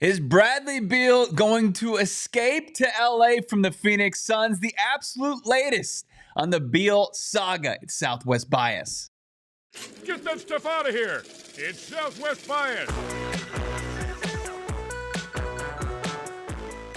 Is Bradley Beal going to escape to LA from the Phoenix Suns? The absolute latest on the Beal saga. It's Southwest Bias. Get that stuff out of here. It's Southwest Bias.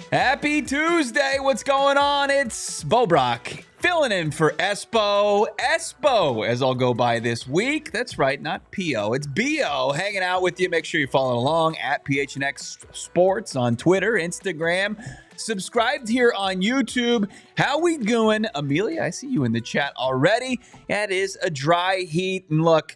Happy Tuesday. What's going on? It's Bo Brock filling in for Espo. Espo, as I'll go by this week. That's right, not P.O. It's B.O. hanging out with you. Make sure you follow along at PHNX Sports on Twitter, Instagram. Subscribed here on YouTube. How we doing? Amelia, I see you in the chat already. That is a dry heat. And look,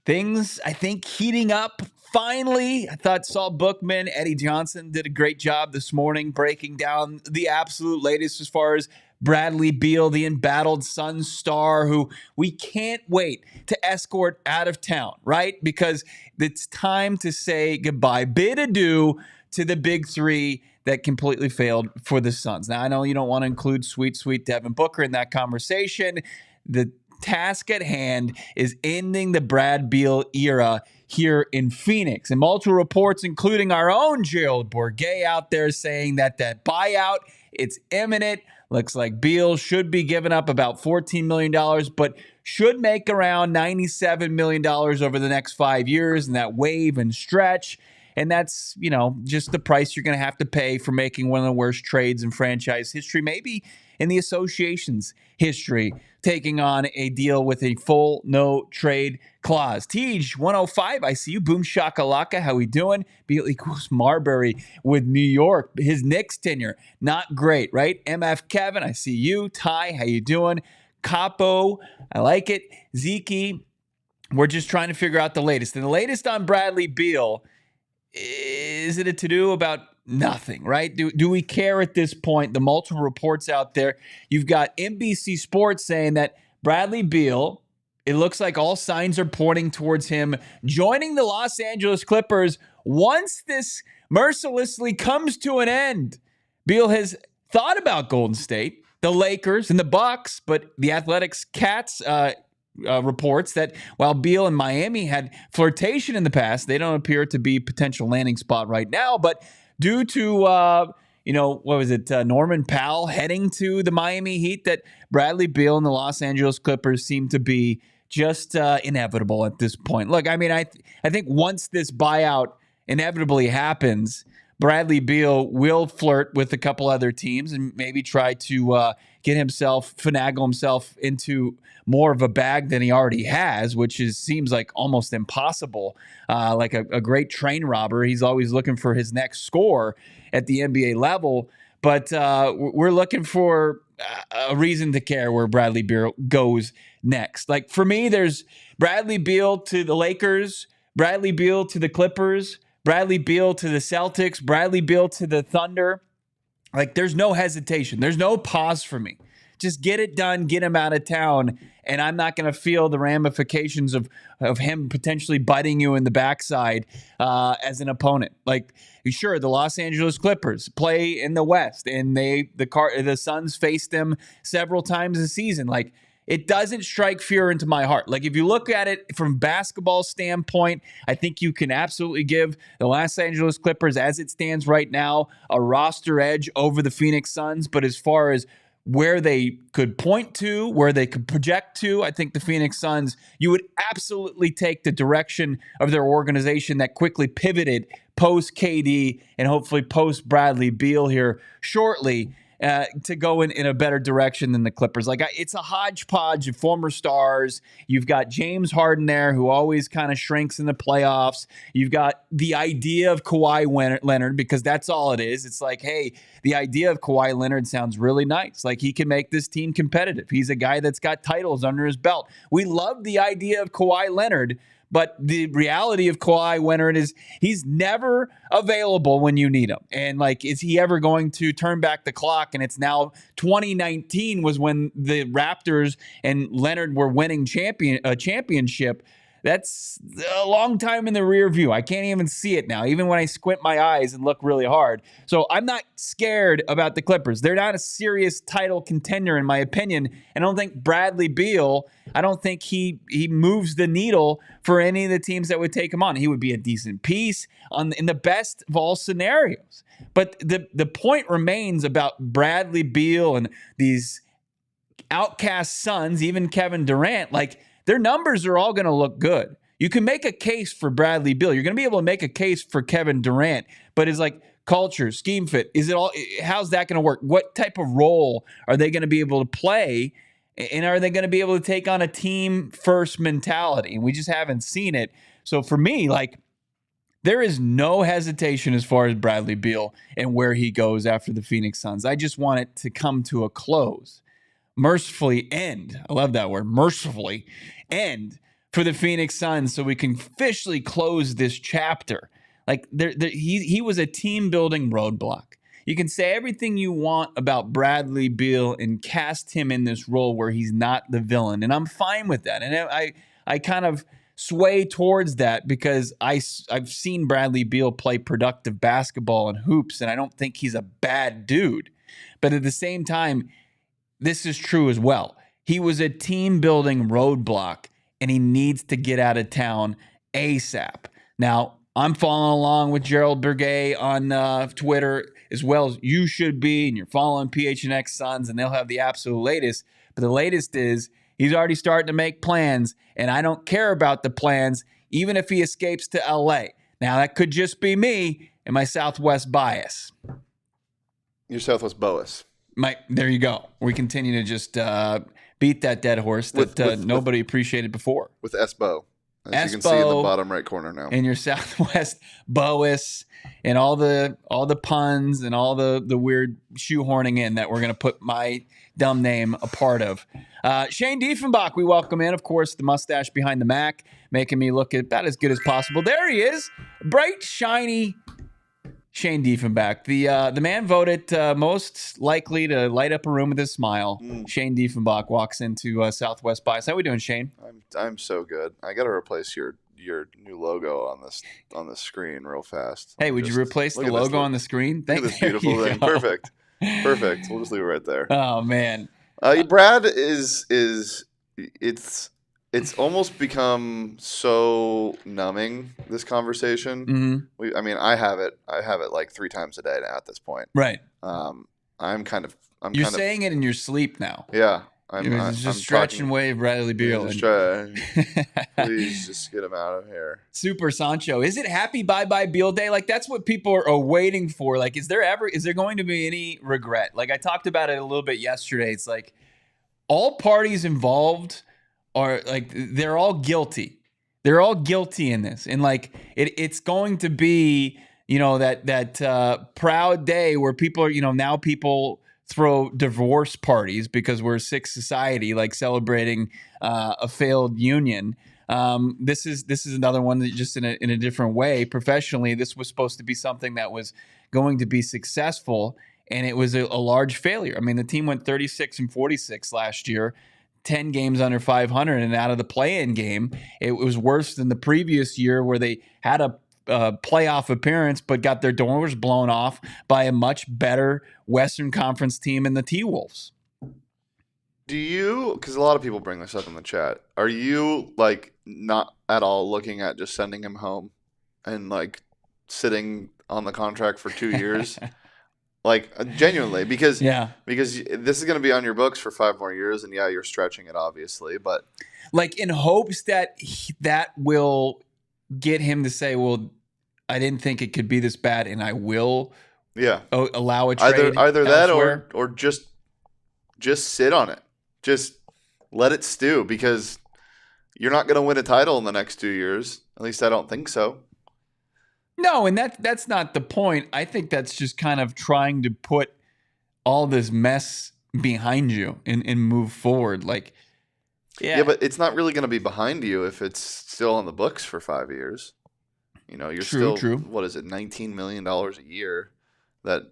things, I think, heating up. Finally, I thought Saul Bookman, Eddie Johnson did a great job this morning breaking down the absolute latest as far as Bradley Beal, the embattled Suns star, who we can't wait to escort out of town, right? Because it's time to say goodbye, bid adieu to the big three that completely failed for the Suns. Now, I know you don't want to include sweet Devin Booker in that conversation. The task at hand is ending the Brad Beal era here in Phoenix. And multiple reports, including our own Gerald Bourguet out there saying that buyout, it's imminent. Looks like Beal should be giving up about $14 million, but should make around $97 million over the next 5 years in that wave and stretch. And that's, just the price you're going to have to pay for making one of the worst trades in franchise history, maybe in the association's history, taking on a deal with a full no-trade clause. Tej, 105, I see you. Boom shakalaka, how we doing? Beal equals Marbury with New York. His Knicks tenure, not great, right? MF Kevin, I see you. Ty, how you doing? Capo, I like it. Zeke, we're just trying to figure out the latest. And the latest on Bradley Beal, is it a to-do about nothing, right? Do we care at this point? The multiple reports out there. You've got NBC Sports saying that Bradley Beal, it looks like all signs are pointing towards him joining the Los Angeles Clippers once this mercilessly comes to an end. Beal has thought about Golden State, the Lakers, and the Bucks, but the Athletics Cats reports that while Beal and Miami had flirtation in the past, they don't appear to be potential landing spot right now. But due to, Norman Powell heading to the Miami Heat, that Bradley Beal and the Los Angeles Clippers seem to be just inevitable at this point. Look, I mean, I think once this buyout inevitably happens, Bradley Beal will flirt with a couple other teams and maybe try to finagle himself into more of a bag than he already has, which seems like almost impossible. Like a great train robber. He's always looking for his next score at the NBA level. But we're looking for a reason to care where Bradley Beal goes next. Like for me, there's Bradley Beal to the Lakers, Bradley Beal to the Clippers, Bradley Beal to the Celtics, Bradley Beal to the Thunder. Like there's no hesitation. There's no pause for me. Just get it done, get him out of town, and I'm not going to feel the ramifications of him potentially biting you in the backside as an opponent. Like, sure, the Los Angeles Clippers play in the West, and the Suns faced them several times this season. Like, it doesn't strike fear into my heart. Like, if you look at it from basketball standpoint, I think you can absolutely give the Los Angeles Clippers, as it stands right now, a roster edge over the Phoenix Suns. But as far as where they could point to, where they could project to, I think the Phoenix Suns, you would absolutely take the direction of their organization that quickly pivoted post KD and hopefully post Bradley Beal here shortly to go in a better direction than the Clippers. Like, it's a hodgepodge of former stars. You've got James Harden there, who always kind of shrinks in the playoffs. You've got the idea of Kawhi Leonard, because that's all it is. It's like, hey, the idea of Kawhi Leonard sounds really nice. Like, he can make this team competitive. He's a guy that's got titles under his belt. We love the idea of Kawhi Leonard, But the reality of Kawhi Leonard is he's never available when you need him. And like, is he ever going to turn back the clock? And it's now 2019 was when the Raptors and Leonard were winning a championship. That's a long time in the rear view. I can't even see it now, even when I squint my eyes and look really hard. So I'm not scared about the Clippers. They're not a serious title contender, in my opinion. And I don't think Bradley Beal, I don't think he moves the needle for any of the teams that would take him on. He would be a decent piece in the best of all scenarios. But the point remains about Bradley Beal and these outcast Suns, even Kevin Durant, like, their numbers are all going to look good. You can make a case for Bradley Beal. You're going to be able to make a case for Kevin Durant, but it's like culture, scheme fit. How's that going to work? What type of role are they going to be able to play? And are they going to be able to take on a team first mentality? And we just haven't seen it. So for me, like, there is no hesitation as far as Bradley Beal and where he goes after the Phoenix Suns. I just want it to come to a close. Mercifully end. I love that word. Mercifully end for the Phoenix Suns so we can officially close this chapter. Like, he was a team-building roadblock. You can say everything you want about Bradley Beal and cast him in this role where he's not the villain, and I'm fine with that. And I kind of sway towards that because I've seen Bradley Beal play productive basketball and hoops, and I don't think he's a bad dude. But at the same time, this is true as well. He was a team-building roadblock, and he needs to get out of town ASAP. Now, I'm following along with Gerald Burgay on Twitter, as well as you should be, and you're following PHNX Suns, and they'll have the absolute latest. But the latest is he's already starting to make plans, and I don't care about the plans, even if he escapes to L.A. Now, that could just be me and my Southwest bias. Your Southwest Boas. There you go. We continue to just beat that dead horse that nobody appreciated before. With Espo. As you can see in the bottom right corner now. And your Southwest Boas and all the puns and all the weird shoehorning in that we're going to put my dumb name a part of. Shane Diefenbach, we welcome in. Of course, the mustache behind the Mac, making me look about as good as possible. There he is. Bright, shiny Shane Diefenbach, the man voted most likely to light up a room with his smile. Shane Diefenbach walks into Southwest Bias. How we doing, Shane? I'm so good. I got to replace your new logo on the screen real fast. Hey, would you replace the logo on the screen? Look at this beautiful thing. Perfect. We'll just leave it right there. Oh man, Brad it's almost become so numbing, this conversation. Mm-hmm. I have it like 3 times a day now at this point. Right. You're saying it in your sleep now. Yeah. I'm stretching away Bradley Beal. Please just get him out of here. Super Sancho. Is it happy bye-bye Beal day? Like, that's what people are waiting for. Like, is there going to be any regret? Like, I talked about it a little bit yesterday. It's like all parties involved are like, they're all guilty. They're all guilty in this. And like, it's going to be, that proud day where people are, now people throw divorce parties because we're a sick society, like celebrating a failed union. This is another one that just in a different way. Professionally, this was supposed to be something that was going to be successful, and it was a large failure. I mean, the team went 36-46 last year. 10 games under 500, and out of the play-in game, it was worse than the previous year where they had a playoff appearance but got their doors blown off by a much better Western Conference team in the T-Wolves. Do you, because a lot of people bring this up in the chat, are you like not at all looking at just sending him home and like sitting on the contract for 2 years? Like, genuinely, because this is going to be on your books for 5 more years, and you're stretching it, obviously, but like in hopes that that will get him to say, well, I didn't think it could be this bad, and I will allow a trade either elsewhere. that or just sit on it. Just let it stew, because you're not going to win a title in the next 2 years. At least I don't think so. No, and that's not the point. I think that's just kind of trying to put all this mess behind you and move forward. Like, Yeah, but it's not really going to be behind you if it's still on the books for 5 years. You're True. what is it, $19 million a year that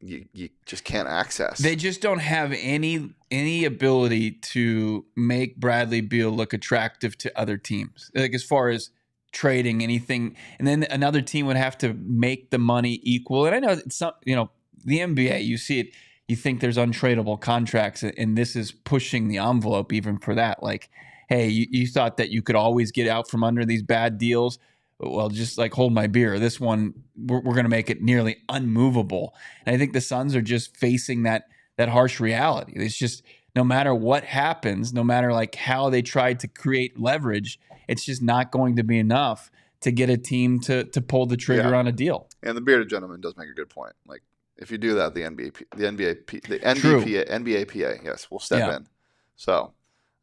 you just can't access. They just don't have any ability to make Bradley Beal look attractive to other teams. Like as far as trading anything, and then another team would have to make the money equal. And I know it's not, the NBA, you see it, you think there's untradeable contracts, and this is pushing the envelope even for that. Like, hey, you thought that you could always get out from under these bad deals. Well, just like hold my beer. This one, we're going to make it nearly unmovable. And I think the Suns are just facing that harsh reality. It's just no matter what happens, no matter like how they try to create leverage, it's just not going to be enough to get a team to pull the trigger on a deal. And the bearded gentleman does make a good point. Like if you do that, the NBAPA, yes, will step in. So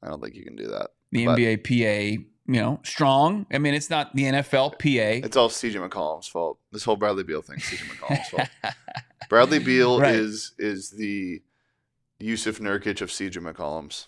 I don't think you can do that. The NBAPA. Strong. I mean, it's not the NFLPA. It's all CJ McCollum's fault. This whole Bradley Beal thing is CJ McCollum's fault. Bradley Beal is the Yusuf Nurkic of CJ McCollum's.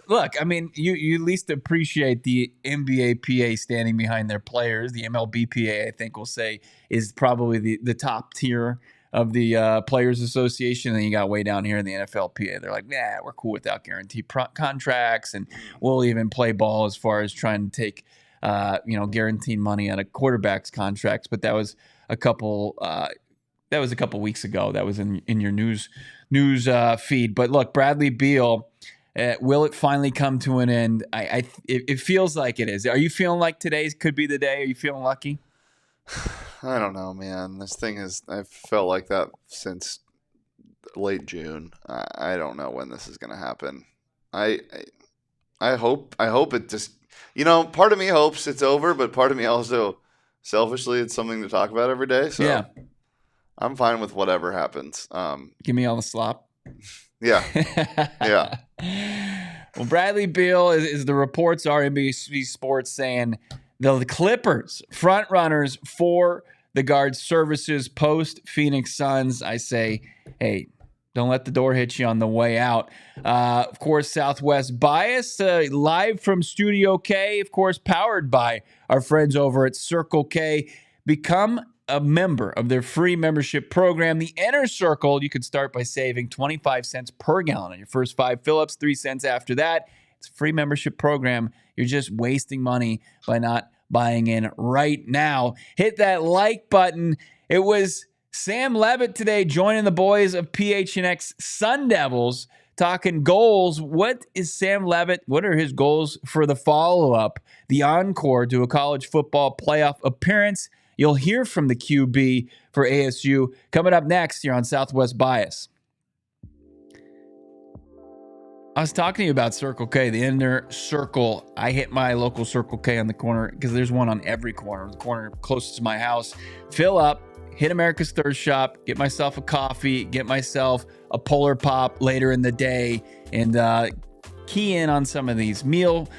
Look, I mean, you at least appreciate the NBAPA standing behind their players. The MLBPA, I think, will say is probably the top tier of the Players Association, and then you got way down here in the NFLPA. They're like, we're cool without guaranteed contracts, and we'll even play ball as far as trying to take, guaranteed money out of quarterbacks' contracts. But that was a couple weeks ago. That was in your news feed. But look, Bradley Beal, will it finally come to an end? It feels like it is. Are you feeling like today could be the day? Are you feeling lucky? I don't know, man. This thing I've felt like that since late June. I don't know when this is going to happen. I hope it just, part of me hopes it's over, but part of me also selfishly it's something to talk about every day. So yeah. I'm fine with whatever happens. Give me all the slop. Yeah. Yeah. Well, Bradley Beal is the reports are NBC Sports saying the Clippers front runners for the guard services post Phoenix Suns. I say, hey, don't let the door hit you on the way out. Of course, Southwest Bias, live from Studio K, of course, powered by our friends over at Circle K. Become a member of their free membership program, the Inner Circle. You can start by saving 25 cents per gallon on your first 5 fill-ups, 3 cents after that. It's a free membership program. You're just wasting money by not buying in right now. Hit that like button. It was Sam Leavitt today joining the boys of PHNX Sun Devils talking goals. What is Sam Leavitt? What are his goals for the follow-up, the encore to a college football playoff appearance? You'll hear from the QB for ASU coming up next here on Southwest Bias. I was talking to you about Circle K, the Inner Circle. I hit my local Circle K on the corner because there's one on every corner. The corner closest to my house. Fill up, hit America's Thirst Shop, get myself a coffee, get myself a Polar Pop later in the day, and key in on some of these meal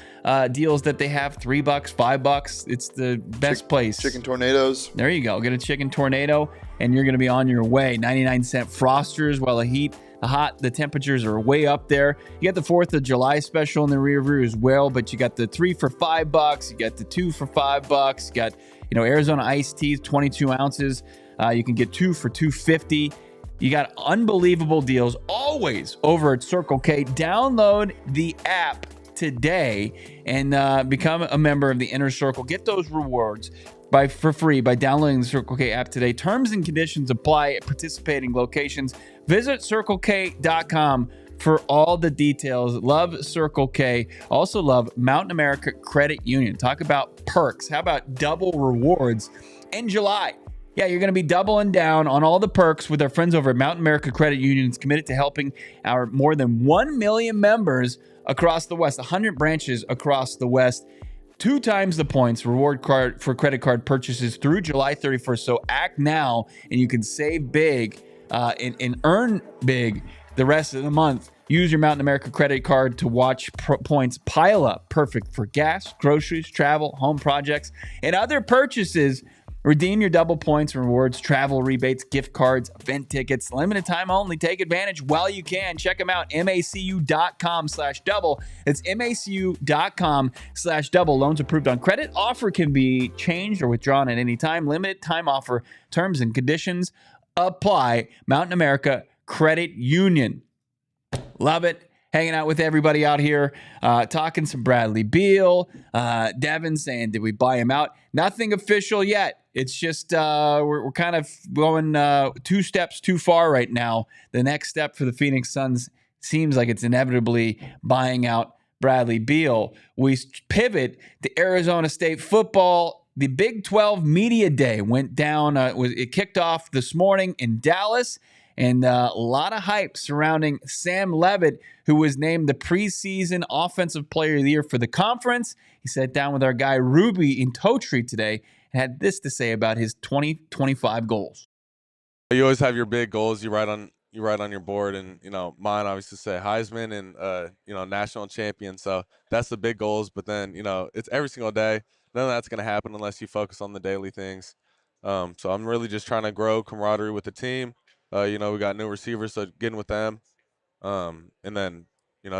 deals that they have. $3, $5. It's the best place. Chicken tornadoes. There you go. Get a chicken tornado, and you're going to be on your way. 99-cent Frosters while the temperatures are way up there. You got the 4th of July special in the rear view as well, but you got the 3 for $5. You got the 2 for $5. You got, Arizona iced teas, 22 ounces. You can get 2 for $2.50. You got unbelievable deals always over at Circle K. Download the app today and become a member of the Inner Circle. Get those rewards for free by downloading the Circle K app today. Terms and conditions apply at participating locations. Visit CircleK.com for all the details. Love Circle K. Also love Mountain America Credit Union. Talk about perks. How about double rewards in July? Yeah, you're going to be doubling down on all the perks with our friends over at Mountain America Credit Union. It's committed to helping our more than 1 million members across the West, 100 branches across the West. 2 times the points reward card for credit card purchases through July 31st. So act now and you can save big and earn big the rest of the month. Use your Mountain America credit card to watch points pile up. Perfect for gas, groceries, travel, home projects, and other purchases. Redeem your double points, rewards, travel rebates, gift cards, event tickets, limited time only. Take advantage while you can. Check them out, macu.com/double. It's macu.com/double. Loans approved on credit. Offer can be changed or withdrawn at any time. Limited time offer. Terms and conditions apply. Mountain America Credit Union. Love it. Hanging out with everybody out here, talking some Bradley Beal. Devin saying, did we buy him out? Nothing official yet. It's just we're kind of going 2 steps too far right now. The next step for the Phoenix Suns seems like it's inevitably buying out Bradley Beal. We pivot to Arizona State football. The Big 12 Media Day went down. It kicked off this morning in Dallas. And a lot of hype surrounding Sam Leavitt, who was named the preseason Offensive Player of the Year for the conference. He sat down with our guy Ruby in Totri today and had this to say about his 2025 goals. You always have your big goals you write on your board, and mine obviously say Heisman and national champion. So that's the big goals. But then it's every single day. None of that's going to happen unless you focus on the daily things. So I'm really just trying to grow camaraderie with the team. We got new receivers, so getting with them, and then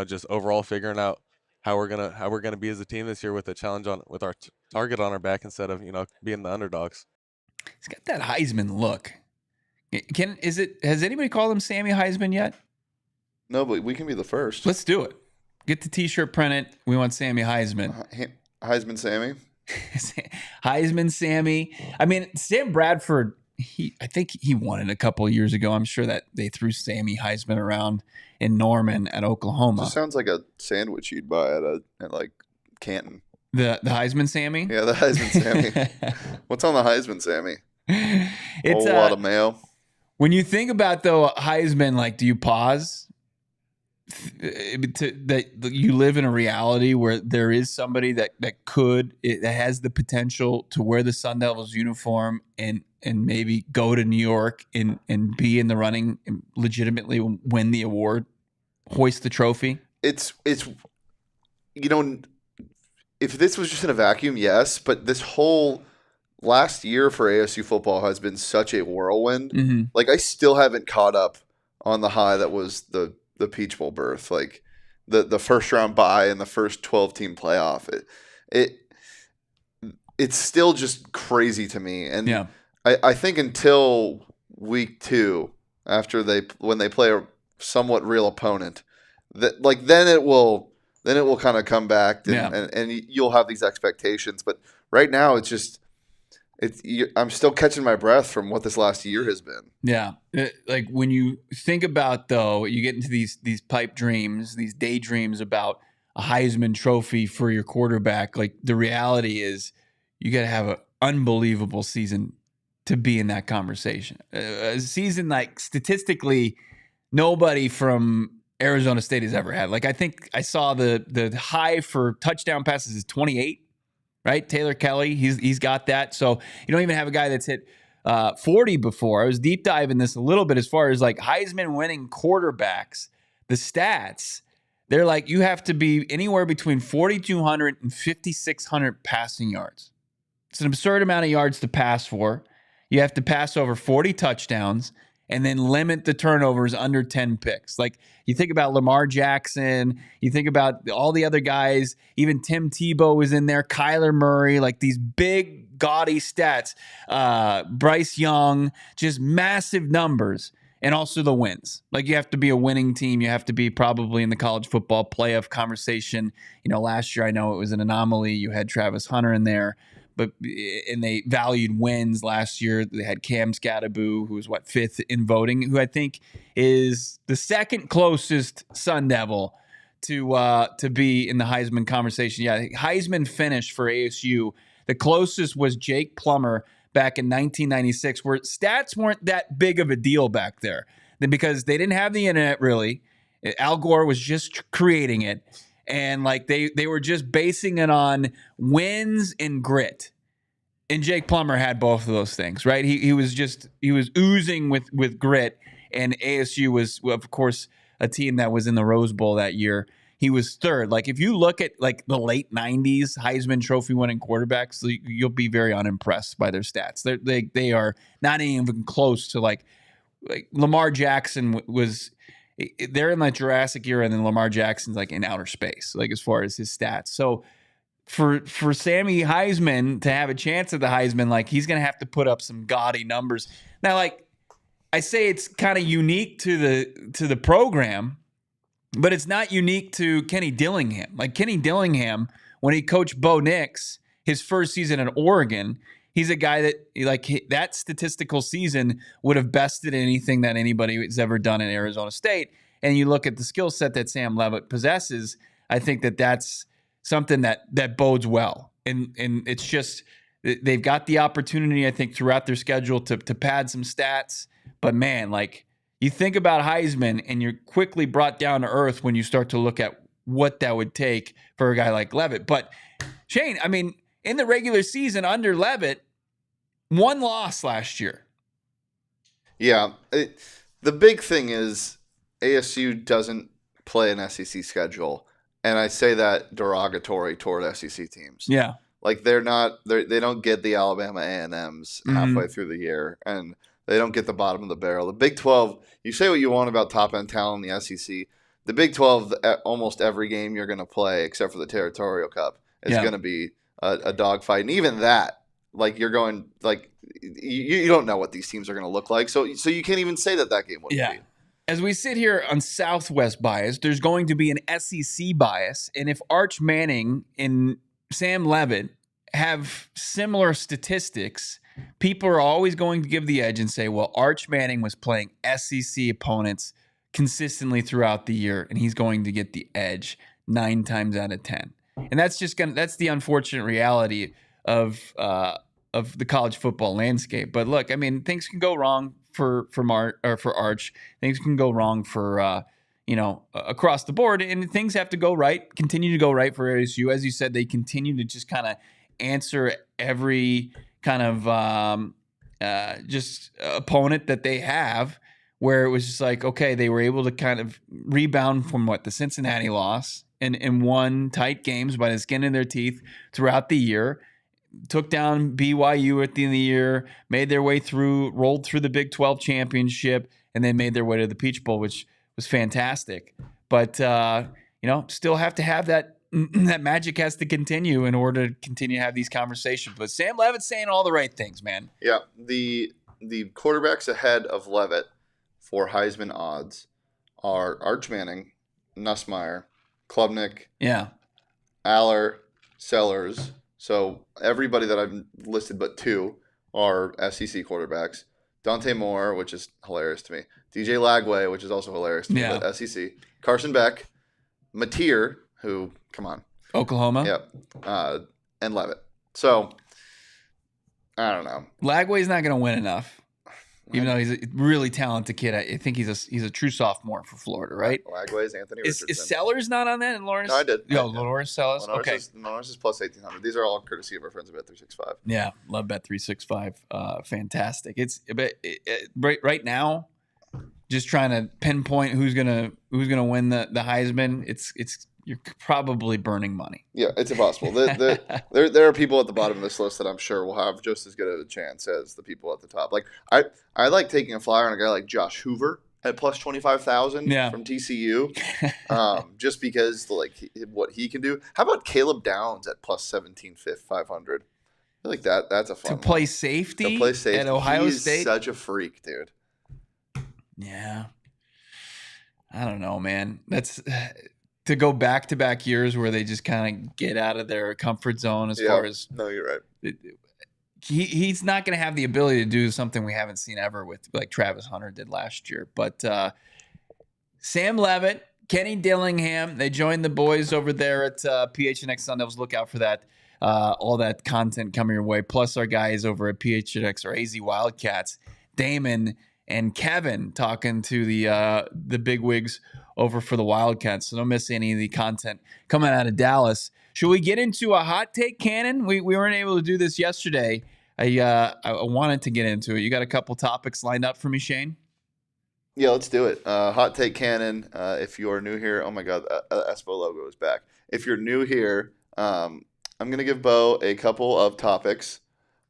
just overall figuring out how we're gonna be as a team this year with a challenge with our target on our back instead of being the underdogs. He's got that Heisman look. Has anybody called him Sammy Heisman yet? No, but we can be the first. Let's do it. Get the T-shirt printed. We want Sammy Heisman. Heisman Sammy. Heisman Sammy. I mean, Sam Bradford. I think he won it a couple of years ago. I'm sure that they threw Sammy Heisman around in Norman at Oklahoma. Just sounds like a sandwich you'd buy at like Canton. The Heisman Sammy? Yeah, the Heisman Sammy. What's on the Heisman Sammy? It's a whole lot of mayo. When you think about though Heisman, like, do you pause? That you live in a reality where there is somebody that has the potential to wear the Sun Devils uniform and maybe go to New York and be in the running and legitimately win the award, hoist the trophy. It's if this was just in a vacuum, yes, but this whole last year for ASU football has been such a whirlwind. Mm-hmm. Like, I still haven't caught up on the high that was the Peach Bowl berth, like the first round bye and the first 12-team playoff. It's still just crazy to me. And yeah. I think until week 2, when they play a somewhat real opponent, then it will kind of come back and you'll have these expectations. But right now I'm still catching my breath from what this last year has been. Yeah. Like, when you think about, though, you get into these pipe dreams, these daydreams about a Heisman trophy for your quarterback. Like, the reality is you got to have an unbelievable season to be in that conversation. A season, like, statistically, nobody from Arizona State has ever had. Like, I think I saw the high for touchdown passes is 28. Right? Taylor Kelly, he's got that. So you don't even have a guy that's hit 40 before. I was deep diving this a little bit as far as like Heisman winning quarterbacks. The stats, they're like you have to be anywhere between 4,200 and 5,600 passing yards. It's an absurd amount of yards to pass for. You have to pass over 40 touchdowns and then limit the turnovers under 10 picks. Like, you think about Lamar Jackson, you think about all the other guys, even Tim Tebow was in there, Kyler Murray, like these big, gaudy stats. Bryce Young, just massive numbers, and also the wins. Like, you have to be a winning team. You have to be probably in the college football playoff conversation. Last year I know it was an anomaly. You had Travis Hunter in there. And they valued wins last year. They had Cam Scattaboo, who was 5th in voting, who I think is the second closest Sun Devil to be in the Heisman conversation. Yeah, Heisman finish for ASU. The closest was Jake Plummer back in 1996, where stats weren't that big of a deal back there. Because they didn't have the internet, really. Al Gore was just creating it. And like they were just basing it on wins and grit. And Jake Plummer had both of those things, right? He was oozing with grit. And ASU was, of course, a team that was in the Rose Bowl that year. he was third. Like if you look at like the late 90s Heisman Trophy winning quarterbacks, you'll be very unimpressed by their stats. They are not even close to like Lamar Jackson was. They're in like Jurassic era, and then Lamar Jackson's like in outer space, like as far as his stats. So for Sammy Heisman to have a chance at the Heisman, like he's gonna have to put up some gaudy numbers. Now, like I say, it's kind of unique to the program, but it's not unique to Kenny Dillingham. Like Kenny Dillingham, when he coached Bo Nix his first season at Oregon, he's a guy that like that statistical season would have bested anything that anybody has ever done in Arizona State. And you look at the skill set that Sam Leavitt possesses, I think that that's something that bodes well. And it's just they've got the opportunity, I think, throughout their schedule to pad some stats. But man, like you think about Heisman and you're quickly brought down to earth when you start to look at what that would take for a guy like Leavitt. But Shane, I mean, in the regular season under Leavitt, 1 loss last year. Yeah. The big thing is ASU doesn't play an SEC schedule. And I say that derogatory toward SEC teams. Yeah. Like they don't get the Alabama A&Ms halfway through the year. And they don't get the bottom of the barrel. The Big 12, you say what you want about top-end talent in the SEC. The Big 12, almost every game you're going to play, except for the Territorial Cup, is going to be a dogfight. And even that, like you're going, like you don't know what these teams are going to look like. So you can't even say that game wouldn't be. As we sit here on Southwest bias, there's going to be an SEC bias. And if Arch Manning and Sam Leavitt have similar statistics, people are always going to give the edge and say, well, Arch Manning was playing SEC opponents consistently throughout the year, and he's going to get the edge 9 times out of 10. And that's the unfortunate reality of the college football landscape. But look, I mean, things can go wrong for Arch. Things can go wrong for across the board, and things have to go right, continue to go right for ASU. As you said, they continue to just kind of answer every kind of just opponent that they have, where it was just like, okay, they were able to kind of rebound from the Cincinnati loss and won tight games by the skin of their teeth throughout the year, took down BYU at the end of the year, made their way through, rolled through the Big 12 championship, and then made their way to the Peach Bowl, which was fantastic. But, still have to have that magic has to continue in order to continue to have these conversations. But Sam Leavitt's saying all the right things, man. Yeah, the quarterbacks ahead of Leavitt for Heisman odds are Arch Manning, Nussmeier, Klubnik, Aller, Sellers. So everybody that I've listed but 2 are SEC quarterbacks. Dante Moore, which is hilarious to me. DJ Lagway, which is also hilarious to me, but SEC. Carson Beck, Mateer, who, come on. Oklahoma. Yep. And Leavitt. So, I don't know. Lagway's not going to win enough, even though he's a really talented kid. I think he's a true sophomore for Florida, right? Lagway's Anthony Richardson. Is Sellers not on that? And Lawrence? No, I did. Lawrence Sellers. Okay. Lawrence is plus 1,800. These are all courtesy of our friends at Bet365. Yeah, love Bet365. Fantastic. It's right now, just trying to pinpoint who's gonna win the Heisman. It's you're probably burning money. Yeah, it's impossible. There are people at the bottom of this list that I'm sure will have just as good of a chance as the people at the top. Like I like taking a flyer on a guy like Josh Hoover at plus 25,000 from TCU, just because what he can do. How about Caleb Downs at plus 17,500? I feel like that's a fun one. To play safety at Ohio State. He's such a freak, dude. Yeah, I don't know, man. That's to go back-to-back years where they just kind of get out of their comfort zone as far as. No, you're right. He's not going to have the ability to do something we haven't seen ever with like Travis Hunter did last year. But Sam Leavitt, Kenny Dillingham, they joined the boys over there at PHNX Sun Devils. Look out for that. All that content coming your way. Plus our guys over at PHNX or AZ Wildcats, Damon and Kevin talking to the bigwigs over for the Wildcats. So don't miss any of the content coming out of Dallas. Should we get into a hot take cannon? We weren't able to do this yesterday. I wanted to get into it. You got a couple topics lined up for me, Shane? Yeah, let's do it. Hot take cannon. If you are new here, oh my God, Espo logo is back. If you're new here, I'm gonna give Bo a couple of topics,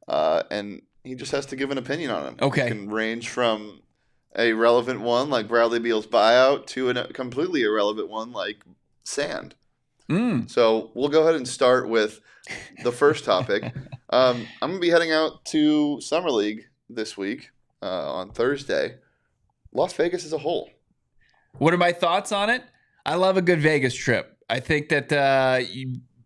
and he just has to give an opinion on them. Okay. It can range from a relevant one like Bradley Beal's buyout to a completely irrelevant one like sand. So we'll go ahead and start with the first topic. I'm gonna be heading out to Summer League this week on Thursday. Las Vegas as a whole. What are my thoughts on it? I love a good Vegas trip. I think that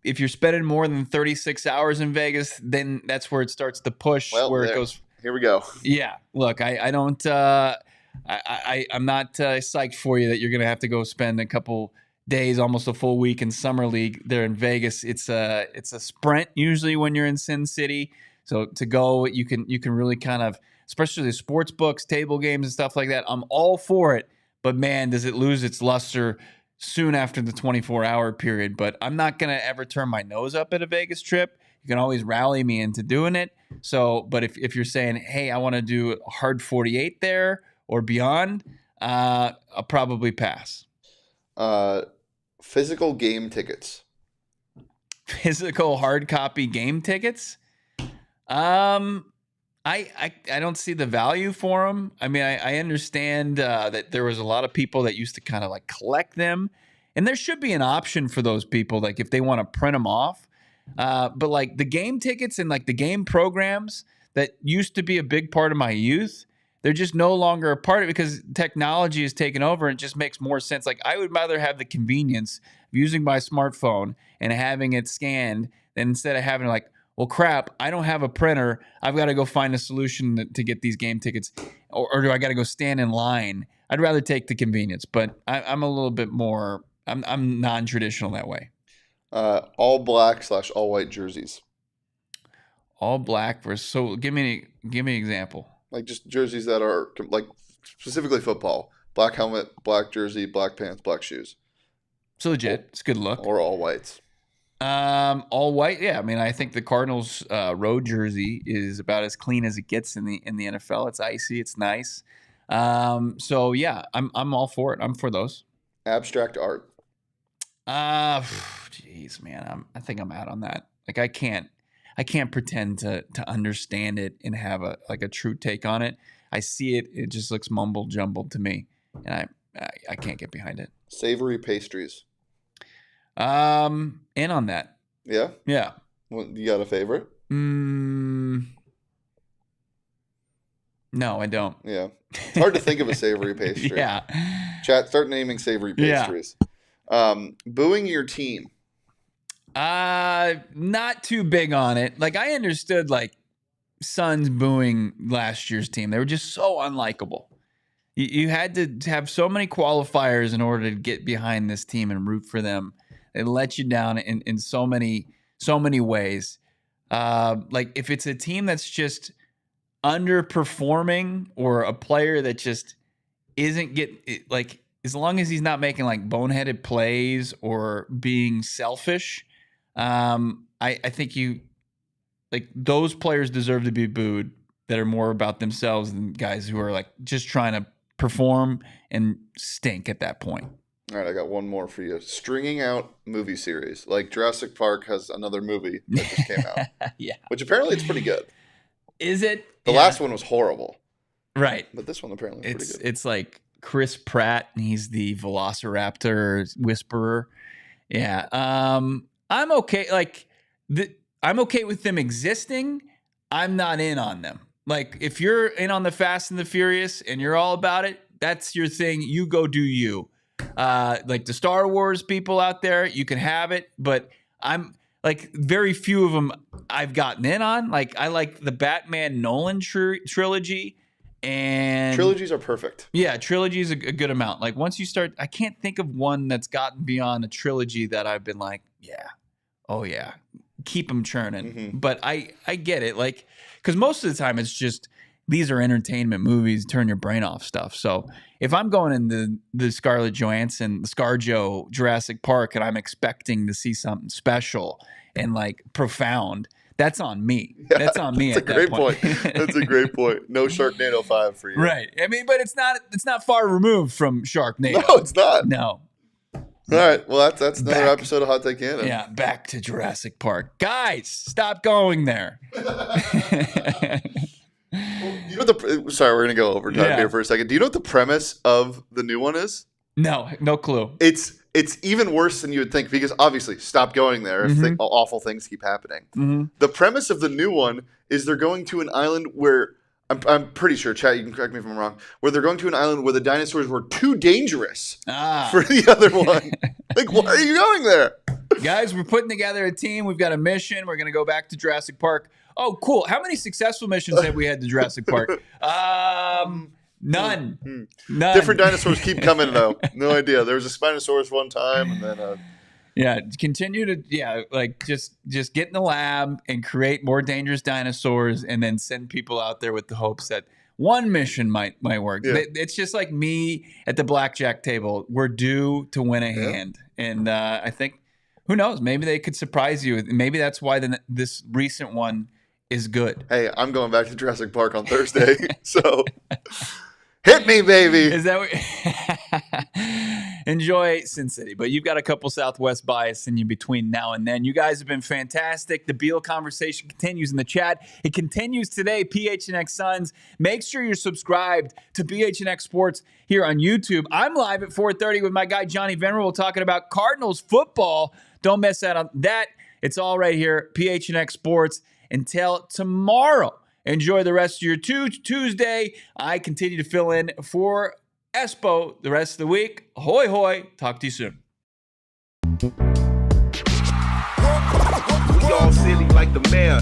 if you're spending more than 36 hours in Vegas, then that's where it starts to push. It goes. Here we go. Yeah. Look, I don't. I'm not psyched for you that you're going to have to go spend a couple days, almost a full week in Summer League there in Vegas. It's a sprint usually when you're in Sin City. So to go, you can really kind of, especially the sports books, table games, and stuff like that. I'm all for it, but man, does it lose its luster soon after the 24-hour period. But I'm not going to ever turn my nose up at a Vegas trip. You can always rally me into doing it. So, but if you're saying, hey, I want to do a hard 48 there or beyond, I'll probably pass. Physical game tickets. Physical hard copy game tickets? I don't see the value for them. I mean, I understand that there was a lot of people that used to kind of like collect them, and there should be an option for those people, like if they want to print them off. But like the game tickets and like the game programs that used to be a big part of my youth, they're just no longer a part of it because technology has taken over and it just makes more sense. Like I would rather have the convenience of using my smartphone and having it scanned than instead of having like, well, crap, I don't have a printer. I've got to go find a solution to get these game tickets, or do I got to go stand in line? I'd rather take the convenience, but I'm a little bit more, I'm non-traditional that way. All black / all white jerseys. All black versus, so give me an example. Like just jerseys that are like specifically football. Black helmet, black jersey, black pants, black shoes. It's legit. It's a good look. Or all whites. All white. Yeah. I mean, I think the Cardinals road jersey is about as clean as it gets in the NFL. It's icy. It's nice. So yeah, I'm all for it. I'm for those. Abstract art. Jeez, man. I think I'm out on that. Like I can't pretend to understand it and have a true take on it. I see it. It just looks mumble jumbled to me, and I can't get behind it. Savory pastries. In on that. Yeah? Yeah. Well, you got a favorite? No, I don't. Yeah. It's hard to think of a savory pastry. Yeah. Chat, start naming savory pastries. Yeah. Booing your team. Not too big on it. Like I understood like Suns booing last year's team. They were just so unlikable. You had to have so many qualifiers in order to get behind this team and root for them. They let you down in so many ways. Like if it's a team that's just underperforming or a player that just isn't like, as long as he's not making like boneheaded plays or being selfish, I think like those players deserve to be booed that are more about themselves than guys who are like just trying to perform and stink at that point. All right, I got one more for you. Stringing out movie series. Like Jurassic Park has another movie that just came out. Yeah. Which apparently it's pretty good. Is it? The last one was horrible. Right. But this one apparently is pretty good. It's like Chris Pratt, and he's the Velociraptor whisperer. Yeah. I'm okay. Like I'm okay with them existing. I'm not in on them. Like if you're in on the Fast and the Furious and you're all about it, that's your thing. You go do you. Like the Star Wars people out there, you can have it, but I'm like very few of them I've gotten in on. Like I like the Batman Nolan trilogy, and trilogies are perfect. Yeah, trilogy is a good amount. Like once you start, I can't think of one that's gotten beyond a trilogy that I've been like, yeah, oh yeah, keep them churning. Mm-hmm. But I get it, like because most of the time it's just these are entertainment movies, turn your brain off stuff. So if I'm going in the Scarlett Johansson, the ScarJo Jurassic Park, and I'm expecting to see something special and like profound, that's on me. That's on me. That's a great point. That's a great point. No Sharknado 5 for you. Right. I mean, but it's not far removed from Sharknado. No, it's not. No. All right. Well, that's another Back. episode of Hot Take Canada. Yeah, back to Jurassic Park. Guys, stop going there. You know sorry, we're gonna go overtime here for a second. Do you know what the premise of the new one is? No clue. It's even worse than you would think because obviously, stop going there if awful things keep happening. The premise of the new one is they're going to an island where I'm pretty sure, chat, you can correct me if I'm wrong, where they're going to an island where the dinosaurs were too dangerous for the other one. Like, why are you going there? Guys, we're putting together a team. We've got a mission. We're going to go back to Jurassic Park. Oh, cool. How many successful missions have we had to Jurassic Park? None. Different dinosaurs keep coming, though. No idea. There was a Spinosaurus one time, and then... Yeah, continue to just get in the lab and create more dangerous dinosaurs, and then send people out there with the hopes that one mission might work. Yeah. It's just like me at the blackjack table. We're due to win a hand, and I think who knows? Maybe they could surprise you. Maybe that's why this recent one is good. Hey, I'm going back to Jurassic Park on Thursday, so. Hit me, baby. Is that what enjoy Sin City, but you've got a couple Southwest bias in you between now and then. You guys have been fantastic. The Beal conversation continues in the chat. It continues today. PHNX Suns. Make sure you're subscribed to PHNX Sports here on YouTube. I'm live at 4:30 with my guy Johnny Venerable talking about Cardinals football. Don't miss out on that. It's all right here, PHNX Sports. Until tomorrow. Enjoy the rest of your Tuesday. I continue to fill in for Espo the rest of the week. Hoy, hoy. Talk to you soon. We all silly like the mayor.